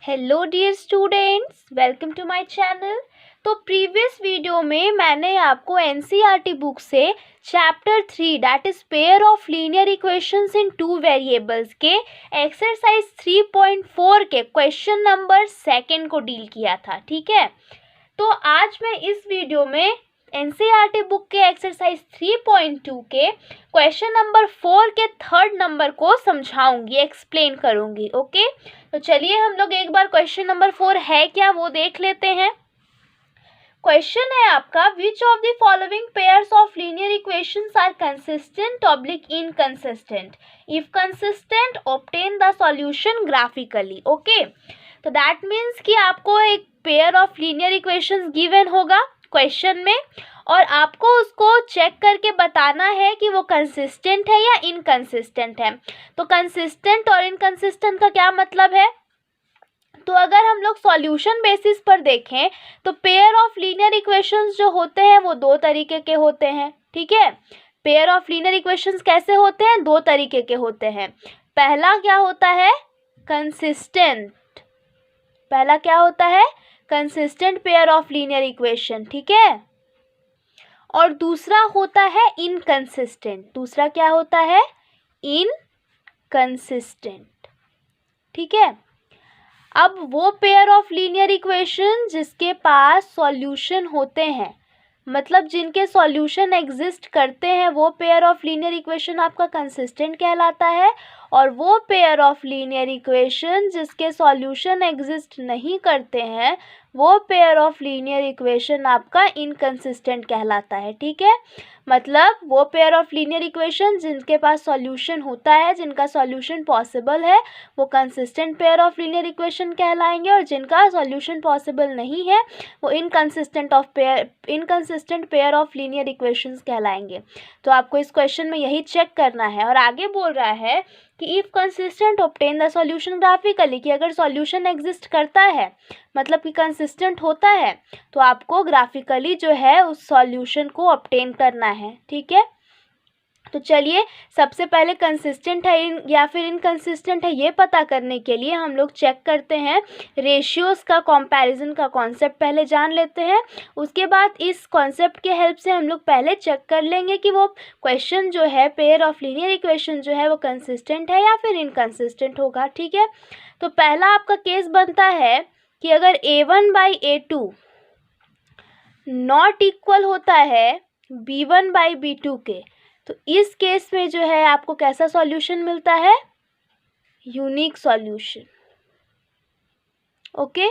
Hello dear students, welcome to my channel. तो previous video में मैंने आपको एनसीईआरटी बुक से chapter 3 that is pair of linear equations in two variables के exercise 3.4 के question number 2 को डील किया था। ठीक है, तो आज मैं इस वीडियो में एनसीईआरटी बुक के एक्सरसाइज 3.2 के क्वेश्चन नंबर 4 के 3rd नंबर को समझाऊंगी, एक्सप्लेन करूंगी। ओके, तो चलिए हम लोग एक बार क्वेश्चन नंबर 4 है क्या वो देख लेते हैं। क्वेश्चन है आपका, which of the following pairs of linear equations are consistent oblique inconsistent, if consistent obtain the solution graphically. Okay, तो दैट मीन्स कि आपको एक pair of linear equations given होगा क्वेश्चन में और आपको उसको चेक करके बताना है कि वो कंसिस्टेंट है या इनकंसिस्टेंट है। तो कंसिस्टेंट और इनकंसिस्टेंट का क्या मतलब है? तो अगर हम लोग सॉल्यूशन बेसिस पर देखें तो पेयर ऑफ लीनियर इक्वेशंस जो होते हैं वो दो तरीके के होते हैं। ठीक है, पेयर ऑफ लीनियर इक्वेशंस कैसे होते हैं? दो तरीके के होते हैं। पहला क्या होता है? कंसिस्टेंट। पहला क्या होता है? Consistent pair of linear equation. ठीक है, और दूसरा होता है इनकंसिस्टेंट। दूसरा क्या होता है? इनकंसिस्टेंट। ठीक है, अब वो पेयर ऑफ लीनियर इक्वेशन जिसके पास सॉल्यूशन होते हैं, मतलब जिनके सॉल्यूशन एग्जिस्ट करते हैं, वो पेयर ऑफ लीनियर इक्वेशन आपका कंसिस्टेंट कहलाता है। और वो पेयर ऑफ लीनियर इक्वेशन जिसके सॉल्यूशन एग्जिस्ट नहीं करते हैं, वो पेयर ऑफ लीनियर इक्वेशन आपका इनकंसिस्टेंट कहलाता है। ठीक है, मतलब वो पेयर ऑफ लीनियर इक्वेशन जिनके पास सॉल्यूशन होता है, जिनका सॉल्यूशन पॉसिबल है, वो consistent pair of linear equation कहलाएंगे, और जिनका सॉल्यूशन पॉसिबल नहीं है वो inconsistent pair of linear equations कहलाएंगे। तो आपको इस क्वेश्चन में यही चेक करना है। और आगे बोल रहा है कि if consistent obtain the solution graphically, कि अगर सॉल्यूशन एग्जिस्ट करता है मतलब कि कंसिस्टेंट होता है, तो आपको ग्राफिकली जो है उस सॉल्यूशन को ऑब्टेन करना है। ठीक है, तो चलिए सबसे पहले कंसिस्टेंट है या फिर इनकंसिस्टेंट है ये पता करने के लिए हम लोग चेक करते हैं रेशियोज का, कंपैरिजन का कॉन्सेप्ट पहले जान लेते हैं। उसके बाद इस कॉन्सेप्ट के हेल्प से हम लोग पहले चेक कर लेंगे कि वो क्वेश्चन जो है, पेयर ऑफ लीनियर इक्वेशन जो है वो कंसिस्टेंट है या फिर इनकंसिस्टेंट होगा। ठीक है, तो पहला आपका केस बनता है कि अगर a1/a2 नॉट इक्वल होता है b1/b2 के, तो इस केस में जो है आपको कैसा सॉल्यूशन मिलता है? Unique solution. Okay,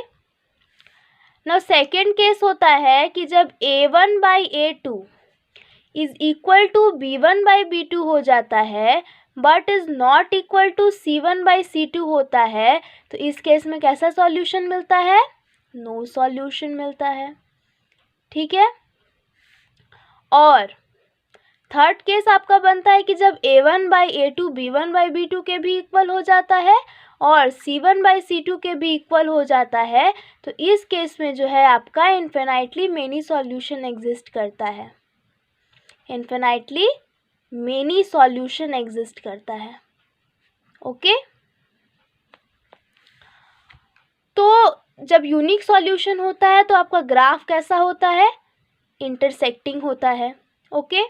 now second case होता है कि जब a1/a2 is equal to b1/b2 हो जाता है but is not equal to c1/c2 होता है, तो इस केस में कैसा सॉल्यूशन मिलता है? नो सॉल्यूशन मिलता है। ठीक है, और थर्ड केस आपका बनता है कि जब a1/a2 b1/b2 के भी इक्वल हो जाता है और c1/c2 के भी इक्वल हो जाता है, तो इस केस में जो है आपका इन्फिनाइटली मेनी सॉल्यूशन एग्जिस्ट करता है। इन्फिनाइटली मेनी सॉल्यूशन एग्जिस्ट करता है। ओके, तो जब यूनिक सॉल्यूशन होता है तो आपका ग्राफ कैसा होता है? इंटरसेक्टिंग होता है। ओके,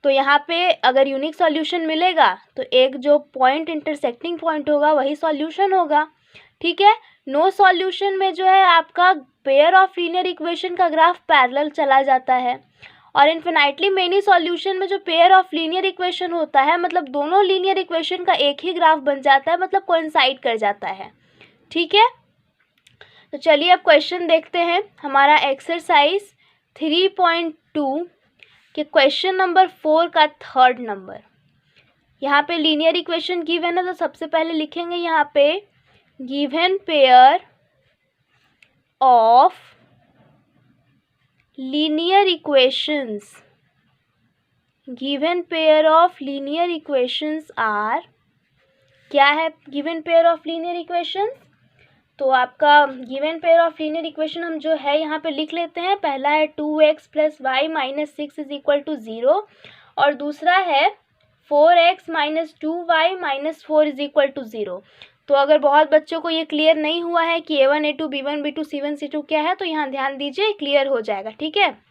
तो यहाँ पे अगर यूनिक सॉल्यूशन मिलेगा तो एक जो पॉइंट इंटरसेक्टिंग पॉइंट होगा वही सॉल्यूशन होगा। ठीक है, नो सॉल्यूशन में जो है आपका पेयर ऑफ लीनियर इक्वेशन का ग्राफ पैरेलल चला जाता है, और इन्फिनाइटली मेनी सॉल्यूशन में जो पेयर ऑफ लीनियर इक्वेशन होता है, मतलब दोनों लीनियर इक्वेशन का एक ही ग्राफ बन जाता है, मतलब कोइंसाइड कर जाता है। ठीक है, तो चलिए अब क्वेश्चन देखते हैं। हमारा एक्सरसाइज 3.2 कि क्वेश्चन नंबर 4 का 3rd नंबर। यहाँ पे लीनियर इक्वेशन गिवन है, तो सबसे पहले लिखेंगे यहाँ पे given pair of linear equations. Given pair of linear equations are, क्या है given pair of linear equations? तो आपका given pair of linear equation हम जो है यहाँ पे लिख लेते हैं। पहला है 2x + y - 6 = 0, और दूसरा है 4x - 2y - 4 = 0। तो अगर बहुत बच्चों को ये क्लियर नहीं हुआ है कि A1 A2 B1 B2 C1 C2 क्या है, तो यहाँ ध्यान दीजिए, क्लियर हो जाएगा। ठीक है,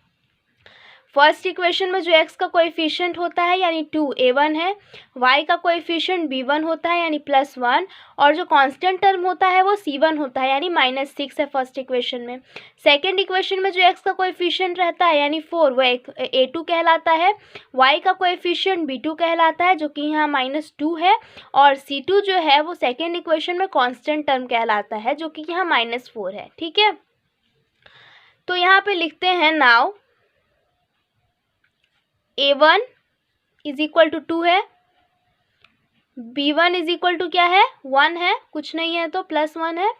फर्स्ट इक्वेशन में जो x का कोएफिशिएंट होता है यानी 2 A1 है, y का कोएफिशिएंट B1 होता है यानी +1, और जो कांस्टेंट टर्म होता है वो C1 होता है यानी -6 है फर्स्ट इक्वेशन में। सेकंड इक्वेशन में जो x का कोएफिशिएंट रहता है यानी 4 वो A2 कहलाता है, y का कोएफिशिएंट B2 कहलाता है जो कि यहाँ -2 है, और C2 जो है वो सेकेंड इक्वेशन में कांस्टेंट टर्म कहलाता है जो कि यहाँ -4 है। ठीक है, तो यहाँ पे लिखते हैं now A1 is equal to 2 है, B1 इज इक्वल टू क्या है 1 है, कुछ नहीं है तो +1 है,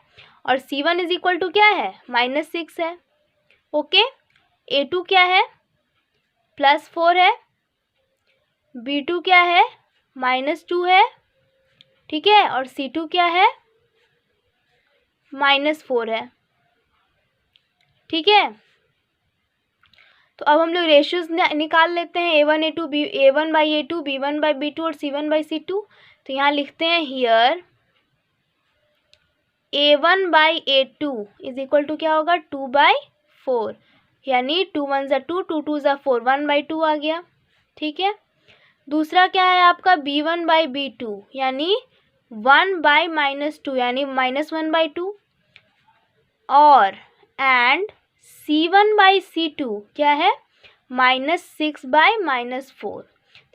और C1 इज इक्वल टू क्या है -6 है। ओके, A2 क्या है +4 है, B2 क्या है -2 है, ठीक है, और C2 क्या है -4 है। ठीक है, तो अब हम लोग रेशियोज निकाल लेते हैं A1 A2 A1 by A2 B1 by B2 और C1 बाई C2। तो यहाँ लिखते हैं here A1 by A2 is equal to क्या होगा 2/4, यानी 2 1 ज़ा 2 2 2 ज़ा 4 1/2 आ गया। ठीक है, दूसरा क्या है आपका B1 बाई B2 यानी 1/-2 यानी -1/2, और एंड C1 बाई C2 क्या है -6/-4।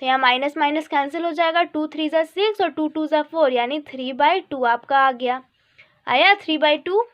तो यहाँ माइनस माइनस कैंसिल हो जाएगा, 2 3 ज़ा 6 और 2 2 ज़ा 4 यानी 3/2 आपका आ गया, आया 3/2।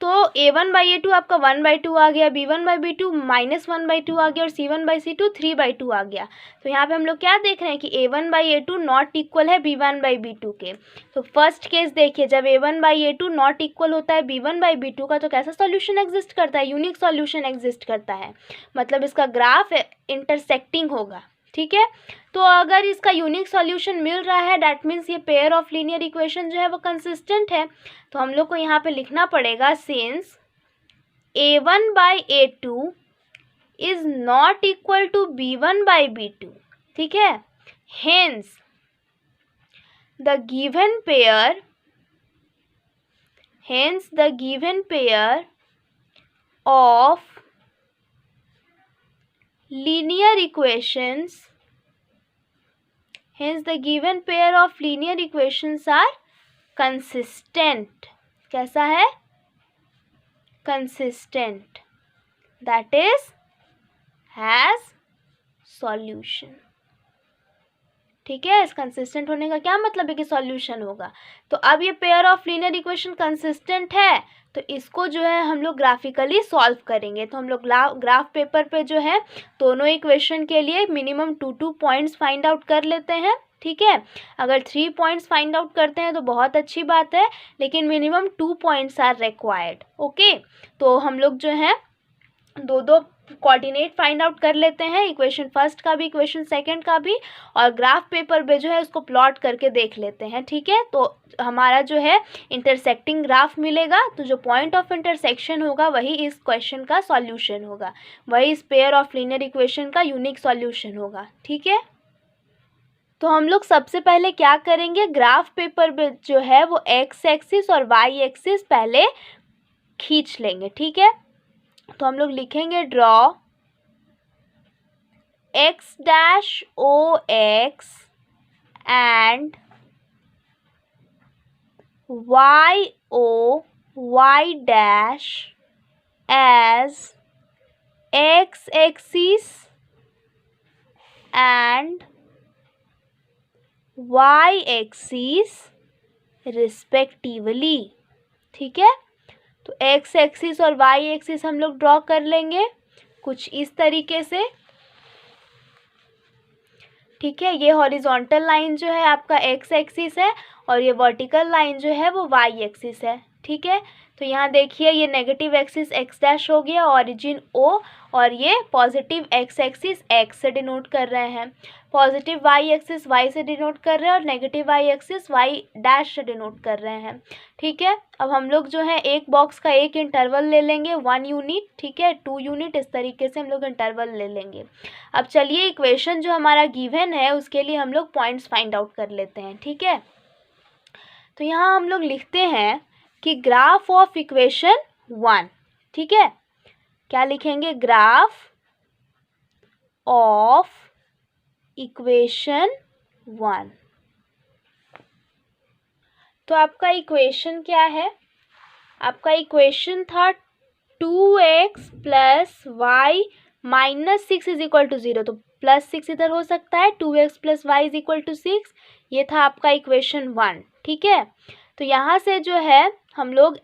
तो A1 बाई A2 आपका 1/2 आ गया, B1 बाई B2 -1/2 आ गया, और C1 बाई C2 3/2 आ गया। तो यहाँ पे हम लोग क्या देख रहे हैं कि A1 by A2 not equal है B1 बाई B2 के। तो फर्स्ट केस देखिए, जब A1 by A2 not equal होता है B1 बाई B2 का, तो कैसा सॉल्यूशन एग्जिस्ट करता है, यूनिक सॉल्यूशन एग्जिस्ट करता है, मतलब इसका ग्राफ इंटरसेक्टिंग होगा। ठीक है, तो अगर इसका यूनिक सॉल्यूशन मिल रहा है डैट मीन्स ये पेयर ऑफ लीनियर इक्वेशन जो है वो कंसिस्टेंट है। तो हम लोग को यहाँ पे लिखना पड़ेगा since A1 by A2 is not equal to B1 by B2, ठीक है, hence the given pair of linear equations are consistent। कैसा है consistent, that is has solution। ठीक है, इस कंसिस्टेंट होने का क्या मतलब है कि सॉल्यूशन होगा। तो अब ये pair of linear equation consistent है, तो इसको जो है हम लोग ग्राफिकली सॉल्व करेंगे। तो हम लोग ग्राफ पेपर पे जो है दोनों इक्वेशन के लिए मिनिमम 2 पॉइंट्स फाइंड आउट कर लेते हैं। ठीक है, अगर 3 पॉइंट्स फाइंड आउट करते हैं तो बहुत अच्छी बात है, लेकिन minimum 2 points are required. Okay, तो हम लोग जो है दो कोऑर्डिनेट फाइंड आउट कर लेते हैं, इक्वेशन फर्स्ट का भी इक्वेशन सेकंड का भी, और ग्राफ पेपर पे जो है उसको प्लॉट करके देख लेते हैं। ठीक है, तो हमारा जो है इंटरसेक्टिंग ग्राफ मिलेगा, तो जो पॉइंट ऑफ इंटरसेक्शन होगा वही इस क्वेश्चन का सॉल्यूशन होगा, वही इस पेयर ऑफ लीनियर इक्वेशन का यूनिक सॉल्यूशन होगा। ठीक है, तो हम लोग सबसे पहले क्या करेंगे, ग्राफ पेपर पे जो है वो एक्स एक्सिस और वाई एक्सिस पहले खींच लेंगे। ठीक है, तो हम लोग लिखेंगे draw x dash o x and y o y dash as x axis and y axis respectively. ठीक है, तो x एक्सिस और y एक्सिस हम लोग ड्रॉ कर लेंगे कुछ इस तरीके से। ठीक है, ये हॉरिजॉन्टल लाइन जो है आपका x एक्सिस है, और ये वर्टिकल लाइन जो है वो y एक्सिस है। ठीक है, तो यहाँ देखिए ये नेगेटिव एक्सिस x डैश हो गया, ऑरिजिन O, और ये पॉजिटिव x एक्सिस x से डिनोट कर रहे हैं, पॉजिटिव y एक्सिस y से डिनोट कर रहे हैं, और negative y axis y dash से डिनोट कर रहे हैं। ठीक है, अब हम लोग जो है एक बॉक्स का एक इंटरवल ले लेंगे 1 यूनिट, ठीक है 2 यूनिट, इस तरीके से हम लोग इंटरवल ले लेंगे। अब चलिए इक्वेशन जो हमारा गिवन है उसके लिए हम लोग पॉइंट्स फाइंड आउट कर लेते हैं। ठीक है, तो यहाँ हम लोग लिखते हैं कि ग्राफ ऑफ इक्वेशन 1, ठीक है। क्या लिखेंगे? Graph of equation 1। तो आपका इक्वेशन क्या है? आपका इक्वेशन था 2x plus y minus 6 is equal to 0। तो प्लस 6 इधर हो सकता है, 2x plus y is equal to 6। ये था आपका इक्वेशन 1, ठीक है। तो यहाँ से जो है हम लोग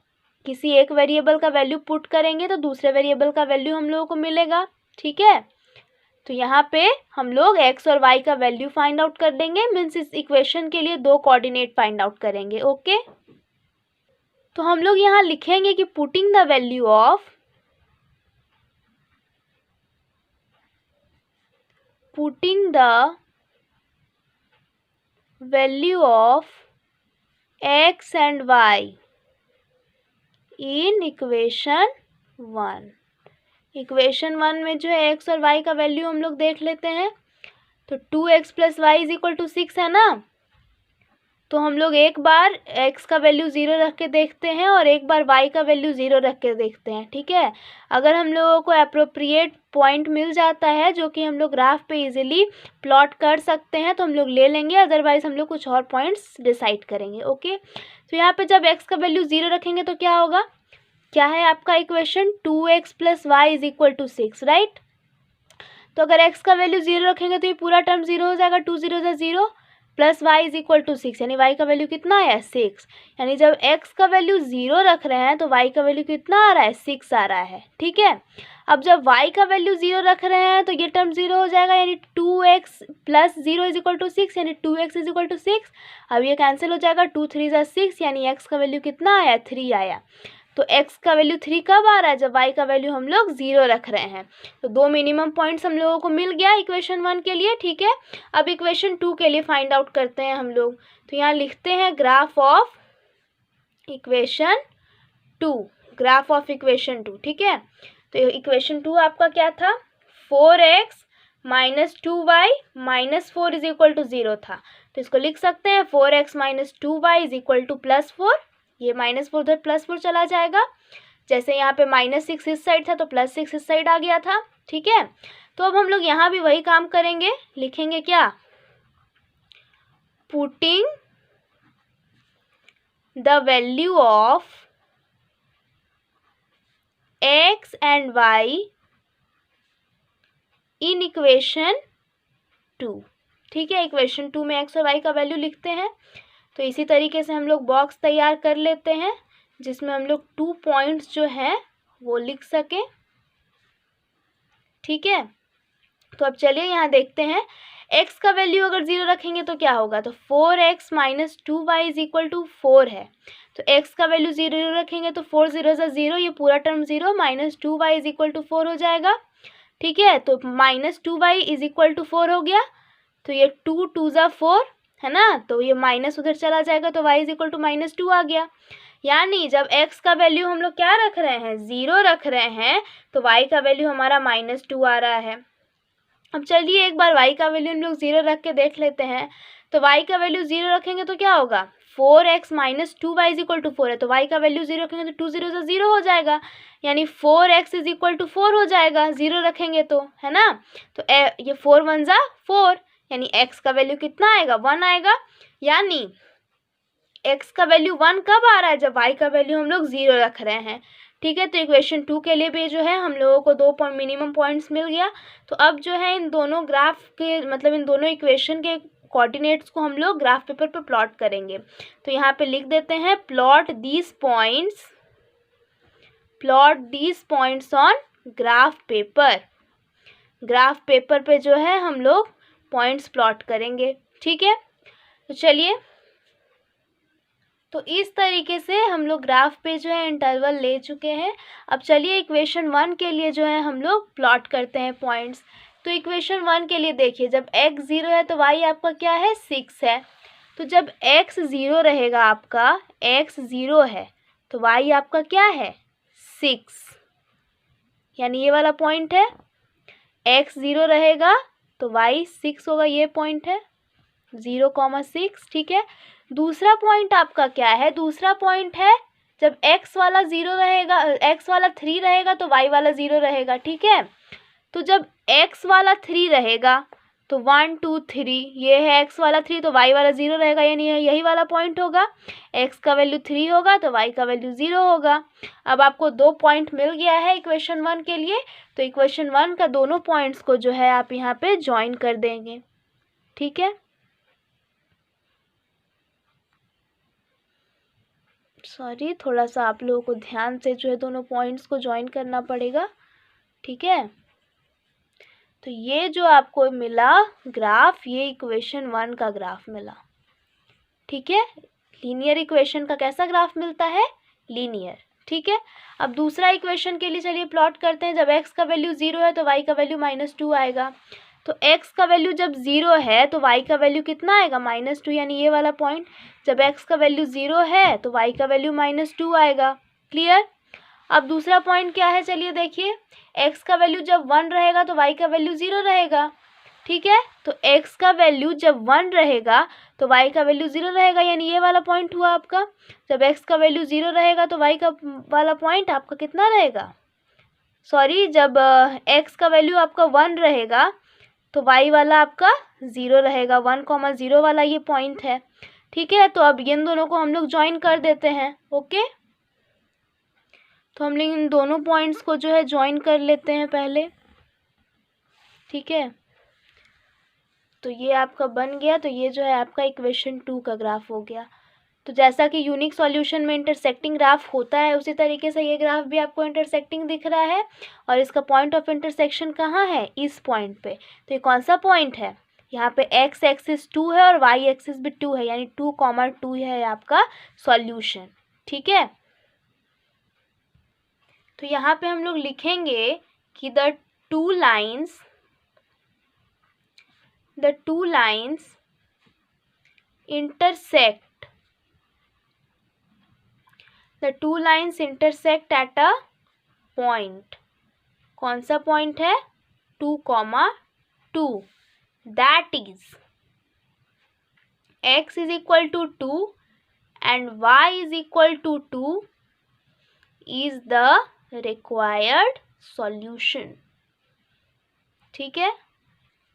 किसी एक वेरिएबल का वैल्यू पुट करेंगे तो दूसरे वेरिएबल का वैल्यू हम लोगों को मिलेगा, ठीक है। तो यहाँ पे हम लोग x और y का वैल्यू फाइंड आउट कर देंगे, मीन्स इस इक्वेशन के लिए 2 कोऑर्डिनेट फाइंड आउट करेंगे, ओके। तो हम लोग यहाँ लिखेंगे कि putting the value of x and y in equation 1। Equation 1 में जो है x और y का वैल्यू हम लोग देख लेते हैं। तो 2x plus y is equal to 6 है ना। तो हम लोग एक बार x का वैल्यू 0 रख के देखते हैं और एक बार y का वैल्यू 0 रख के देखते हैं, ठीक है। अगर हम लोगों को अप्रोप्रिएट पॉइंट मिल जाता है जो कि हम लोग ग्राफ पे इजीली प्लॉट कर सकते हैं तो हम लोग ले लेंगे, अदरवाइज हम लोग कुछ और पॉइंट्स डिसाइड करेंगे, ओके। तो यहाँ पे जब x का वैल्यू 0 रखेंगे तो क्या होगा? क्या है आपका equation? 2x plus y is equal to 6, right. तो अगर x का वैल्यू 0 रखेंगे तो ये पूरा टर्म 0 हो जाएगा, 2 0 ज़ा 0 plus y is equal to 6, यानी y का वैल्यू कितना है? 6। यानी जब x का वैल्यू 0 रख रहे हैं तो y का वैल्यू कितना आ रहा है? 6 आ रहा है, ठीक है। अब जब y का वैल्यू 0 रख रहे हैं तो ये टर्म 0 हो जाएगा, यानी 2x plus 0 is equal to 6, यानी 2x इज इक्वल टू 6। अब ये कैंसिल हो जाएगा, 2 3 ज़ा 6, यानी x का वैल्यू कितना आया? 3 आया। तो x का वैल्यू 3 कब आ रहा है? जब y का वैल्यू हम लोग 0 रख रहे हैं। तो 2 मिनिमम पॉइंट्स हम लोगों को मिल गया इक्वेशन 1 के लिए, ठीक है। अब इक्वेशन 2 के लिए फाइंड आउट करते हैं हम लोग। तो यहाँ लिखते हैं graph of equation 2, graph of equation 2, ठीक है। तो इक्वेशन 2 आपका क्या था? 4x minus 2y minus 4 is equal to 0 था। तो इसको लिख सकते हैं 4x minus 2y is equal to plus 4। ये माइनस 4 उधर प्लस 4 चला जाएगा। जैसे यहाँ पे माइनस 6 इस साइड था तो प्लस 6 इस साइड आ गया था, ठीक है। तो अब हम लोग यहाँ भी वही काम करेंगे, लिखेंगे क्या? Putting the value of x and y in equation 2, ठीक है। इक्वेशन 2 में x और y का वैल्यू लिखते हैं। तो इसी तरीके से हम लोग बॉक्स तैयार कर लेते हैं जिसमें हम लोग 2 पॉइंट्स जो हैं वो लिख सकें, ठीक है। तो अब चलिए यहाँ देखते हैं x का वैल्यू अगर 0 रखेंगे तो क्या होगा। तो 4x minus 2y is equal to 4 है। तो x का वैल्यू 0 रखेंगे तो 4 0 ज़ा 0, ये पूरा term 0, minus 2y is equal to 4 हो जाएगा, ठीक है। तो minus 2y is equal to 4 हो गया। तो ये 2 2 ज़ा 4 है ना, तो ये माइनस उधर चला जाएगा तो y is equal to minus 2 आ गया। यानी जब x का वैल्यू हम लोग क्या रख रहे हैं? 0 रख रहे हैं, तो y का वैल्यू हमारा माइनस 2 आ रहा है। अब चलिए एक बार y का वैल्यू हम लोग 0 रख के देख लेते हैं। तो y का वैल्यू 0 रखेंगे तो क्या होगा? 4x minus 2y is equal to 4 है, तो y का वैल्यू 0 रखेंगे तो 2 0 ज़ा 0 हो जाएगा, यानी 4x इज इक्वल टू 4 हो जाएगा 0 रखेंगे तो, है ना। तो ये 4 1 ज़ा 4, यानी x का वैल्यू कितना आएगा? 1 आएगा। यानी x का वैल्यू 1 कब आ रहा है? जब y का वैल्यू हम लोग 0 रख रहे हैं, ठीक है। तो इक्वेशन 2 के लिए भी जो है हम लोगों को 2 मिनिमम पॉइंट्स मिल गया। तो अब जो है इन दोनों ग्राफ के मतलब इन दोनों इक्वेशन के कोऑर्डिनेट्स को हम लोग ग्राफ पेपर पे प्लॉट करेंगे। तो यहाँ पे लिख देते हैं plot these points on graph paper. Graph paper पे जो है हम लोग पॉइंट्स प्लॉट करेंगे, ठीक है। तो चलिए, तो इस तरीके से हम लोग ग्राफ पे जो है इंटरवल ले चुके हैं। अब चलिए इक्वेशन 1 के लिए जो है हम लोग प्लॉट करते हैं पॉइंट्स। तो इक्वेशन 1 के लिए देखिए, जब x 0 है तो y आपका क्या है? 6 है। तो जब x 0 रहेगा, आपका x 0 है तो y आपका क्या है? 6, यानी ये वाला पॉइंट है। x 0 रहेगा तो y 6 होगा, ये पॉइंट है 0, 6, ठीक है। दूसरा पॉइंट आपका क्या है, दूसरा पॉइंट है जब x वाला 0 रहेगा, x वाला 3 रहेगा तो y वाला 0 रहेगा, ठीक है। तो जब x वाला 3 रहेगा तो 1 2 3, ये है x वाला 3 तो y वाला 0 रहेगा, यानी यही वाला पॉइंट होगा। x का वैल्यू 3 होगा तो y का वैल्यू 0 होगा। अब आपको 2 पॉइंट मिल गया है इक्वेशन 1 के लिए, तो इक्वेशन 1 का दोनों पॉइंट्स को जो है आप यहाँ पे ज्वाइन कर देंगे, ठीक है। सॉरी, थोड़ा सा आप लोगों को ध्यान से जो है दोनों पॉइंट्स को ज्वाइन करना पड़ेगा, ठीक है। तो ये जो आपको मिला ग्राफ, ये इक्वेशन 1 का ग्राफ मिला, ठीक है। लीनियर इक्वेशन का कैसा ग्राफ मिलता है, लीनियर, ठीक है। अब दूसरा इक्वेशन के लिए चलिए प्लॉट करते हैं। जब x का वैल्यू 0 है तो y का वैल्यू -2 आएगा। तो x का वैल्यू जब 0 है तो y का वैल्यू कितना आएगा, -2, यानी ये वाला पॉइंट। जब x का वैल्यू 0 है तो y का वैल्यू -2 आएगा, क्लियर। अब दूसरा पॉइंट क्या है, चलिए देखिए, x का वैल्यू जब 1 रहेगा तो y का वैल्यू 0 रहेगा, ठीक है। तो x का वैल्यू जब 1 रहेगा तो y का वैल्यू 0 रहेगा, यानी ये वाला पॉइंट हुआ आपका। जब x का वैल्यू 0 रहेगा तो y का वाला पॉइंट आपका कितना रहेगा, सॉरी, जब x का वैल्यू आपका 1 रहेगा तो y वाला आपका 0 रहेगा, 1,0 वाला ये पॉइंट है, ठीक है। तो अब इन दोनों को हम लोग ज्वाइन कर देते हैं, ओके। तो हम लोग इन दोनों पॉइंट्स को जो है ज्वाइन कर लेते हैं पहले, ठीक है। तो ये आपका बन गया, तो ये जो है आपका इक्वेशन 2 का ग्राफ हो गया। तो जैसा कि यूनिक सॉल्यूशन में इंटरसेक्टिंग ग्राफ होता है, उसी तरीके से ये ग्राफ भी आपको इंटरसेक्टिंग दिख रहा है, और इसका पॉइंट ऑफ इंटरसेक्शन कहाँ है, इस पॉइंट पे। तो ये कौन सा पॉइंट है, यहाँ पे x एक्सिस 2 है और y एक्सिस भी 2 है, यानी 2,2 है आपका सॉल्यूशन, ठीक है। तो यहाँ पे हम लोग लिखेंगे कि the two lines intersect at a point। कौन सा पॉइंट है, 2,2, that is x is equal to 2 and y is equal to 2 is the required solution, ठीक है।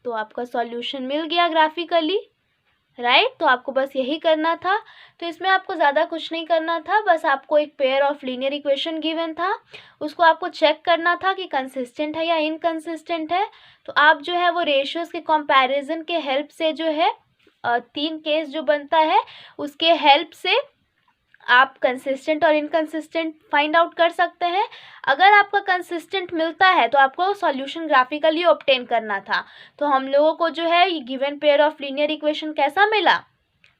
तो आपका सॉल्यूशन मिल गया ग्राफिकली, राइट। तो आपको बस यही करना था। तो इसमें आपको ज़्यादा कुछ नहीं करना था, बस आपको एक pair of linear equation given था, उसको आपको चेक करना था कि कंसिस्टेंट है या इनकंसिस्टेंट है। तो आप जो है वो रेशियोज़ के कंपैरिजन के हेल्प से जो है 3 केस जो बनता है उसके हेल्प से आप कंसिस्टेंट और इनकंसिस्टेंट फाइंड आउट कर सकते हैं। अगर आपका कंसिस्टेंट मिलता है तो आपको सॉल्यूशन ग्राफिकली ऑब्टेन करना था। तो हम लोगों को जो है ये given pair of linear equation कैसा मिला,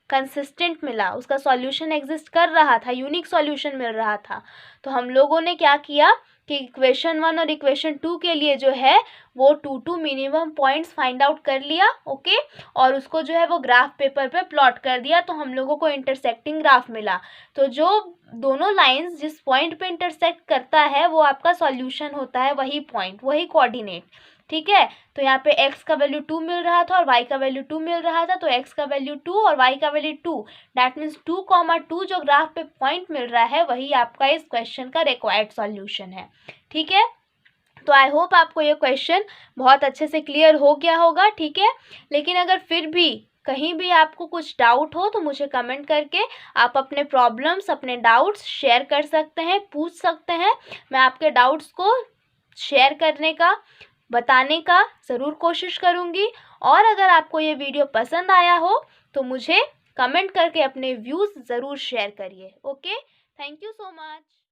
कंसिस्टेंट मिला, उसका सॉल्यूशन एग्जिस्ट कर रहा था, यूनिक सॉल्यूशन मिल रहा था। तो हम लोगों ने क्या किया कि इक्वेशन 1 और इक्वेशन 2 के लिए जो है वो 2 मिनिमम पॉइंट्स फाइंड आउट कर लिया, ओके, और उसको जो है वो ग्राफ पेपर पे प्लॉट कर दिया। तो हम लोगों को इंटरसेक्टिंग ग्राफ मिला। तो जो दोनों लाइंस जिस पॉइंट पे इंटरसेक्ट करता है वो आपका सॉल्यूशन होता है, वही पॉइंट, वही कोऑर्डिनेट, ठीक है। तो यहाँ पे x का वैल्यू 2 मिल रहा था और y का वैल्यू 2 मिल रहा था, तो x का वैल्यू 2 और y का वैल्यू 2, दैट मीन्स 2,2 जो ग्राफ पे पॉइंट मिल रहा है वही आपका इस क्वेश्चन का रिक्वायर्ड सॉल्यूशन है, ठीक है। तो आई होप आपको ये क्वेश्चन बहुत अच्छे से क्लियर हो गया होगा, ठीक है। लेकिन अगर फिर भी कहीं भी आपको कुछ डाउट हो तो मुझे कमेंट करके आप अपने प्रॉब्लम्स, अपने डाउट्स शेयर कर सकते हैं, पूछ सकते हैं। मैं आपके डाउट्स को शेयर करने का, बताने का ज़रूर कोशिश करूँगी। और अगर आपको ये वीडियो पसंद आया हो तो मुझे कमेंट करके अपने व्यूज़ ज़रूर शेयर करिए, okay. Thank you so much.